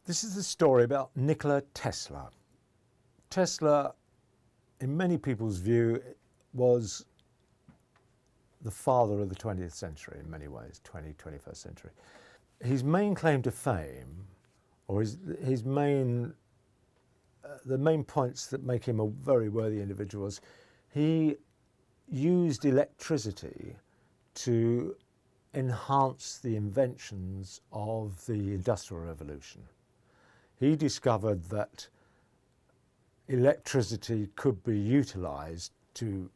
This is the story about Nicola Tesla. Tesla, in many people's view, was the father of the 20th century in many ways, 21st century. His main claim to fame, or the main points that make him a very worthy individual was he used electricity to enhance the inventions of the Industrial Revolution. He discovered that electricity could be utilised to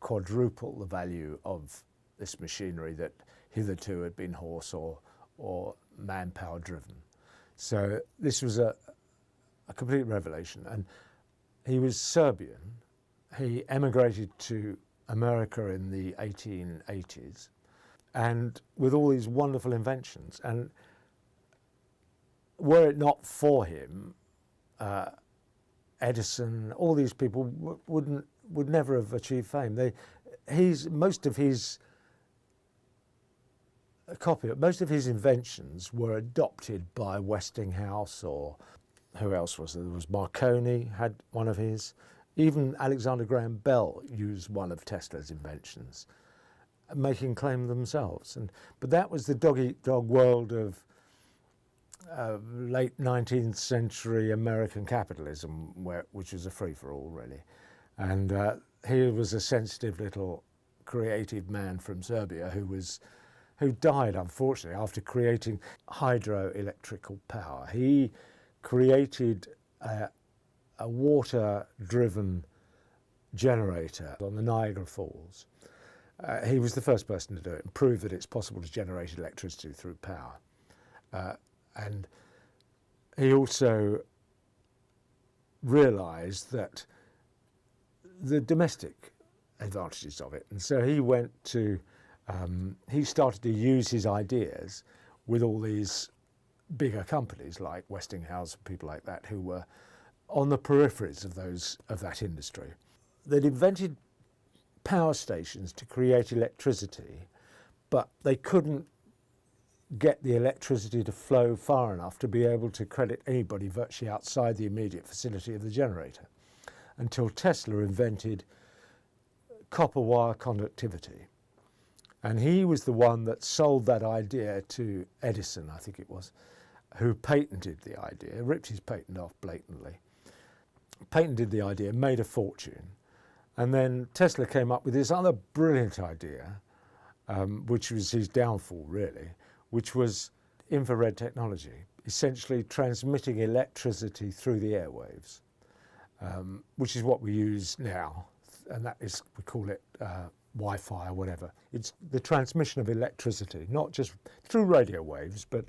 quadruple the value of this machinery that hitherto had been horse or manpower driven. So this was a complete revelation. And he was Serbian. He emigrated to America in the 1880s, and with all these wonderful inventions. And were it not for him, Edison, all these people would never have achieved fame. Most of his inventions were adopted by Westinghouse, or who else was there? There was Marconi had one of his. Even Alexander Graham Bell used one of Tesla's inventions, making claim themselves. But that was the dog-eat-dog world of late 19th century American capitalism, which was a free-for-all, really. And he was a sensitive little creative man from Serbia who died, unfortunately, after creating hydroelectrical power. He created a water-driven generator on the Niagara Falls. He was the first person to do it and prove that it's possible to generate electricity through power. And he also realised that the domestic advantages of it. And so he he started to use his ideas with all these bigger companies like Westinghouse and people like that who were on the peripheries of that industry. They'd invented power stations to create electricity, but they couldn't get the electricity to flow far enough to be able to credit anybody virtually outside the immediate vicinity of the generator, until Tesla invented copper wire conductivity. And he was the one that sold that idea to Edison, I think it was, who patented the idea, ripped his patent off blatantly, patented the idea, made a fortune. And then Tesla came up with this other brilliant idea, which was his downfall really, which was infrared technology, essentially transmitting electricity through the airwaves, which is what we use now, and that is, we call it Wi-Fi or whatever. It's the transmission of electricity, not just through radio waves, but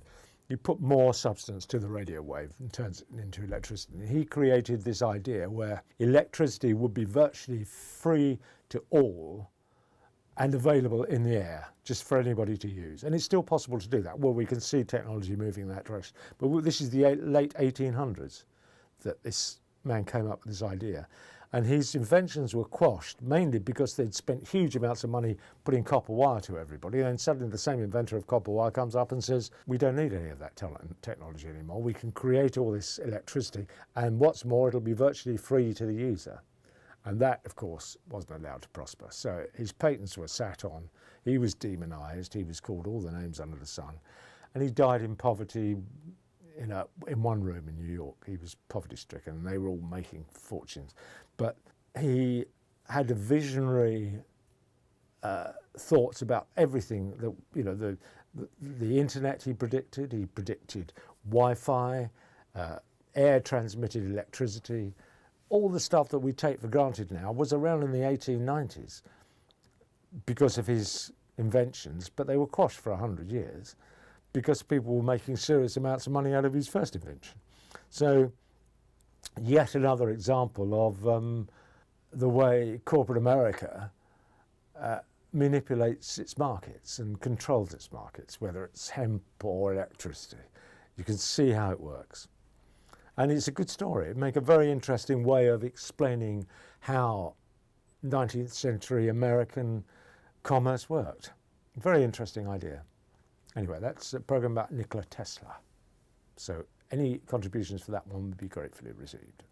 you put more substance to the radio wave and turns it into electricity. He created this idea where electricity would be virtually free to all and available in the air, just for anybody to use. And it's still possible to do that. Well, we can see technology moving in that direction. But this is the late 1800s that this man came up with this idea. And his inventions were quashed, mainly because they'd spent huge amounts of money putting copper wire to everybody. And then suddenly the same inventor of copper wire comes up and says, we don't need any of that technology anymore. We can create all this electricity. And what's more, it'll be virtually free to the user. And that, of course, wasn't allowed to prosper. So his patents were sat on. He was demonized. He was called all the names under the sun. And he died in poverty in one room in New York. He was poverty-stricken, and they were all making fortunes. But he had a visionary thoughts about everything. The internet he predicted. He predicted Wi-Fi, air-transmitted electricity. All the stuff that we take for granted now was around in the 1890s because of his inventions, but they were quashed for 100 years because people were making serious amounts of money out of his first invention. So yet another example of the way corporate America manipulates its markets and controls its markets, whether it's hemp or electricity. You can see how it works. And it's a good story. It makes a very interesting way of explaining how 19th century American commerce worked. Very interesting idea. Anyway, that's a program about Nikola Tesla. So any contributions for that one would be gratefully received.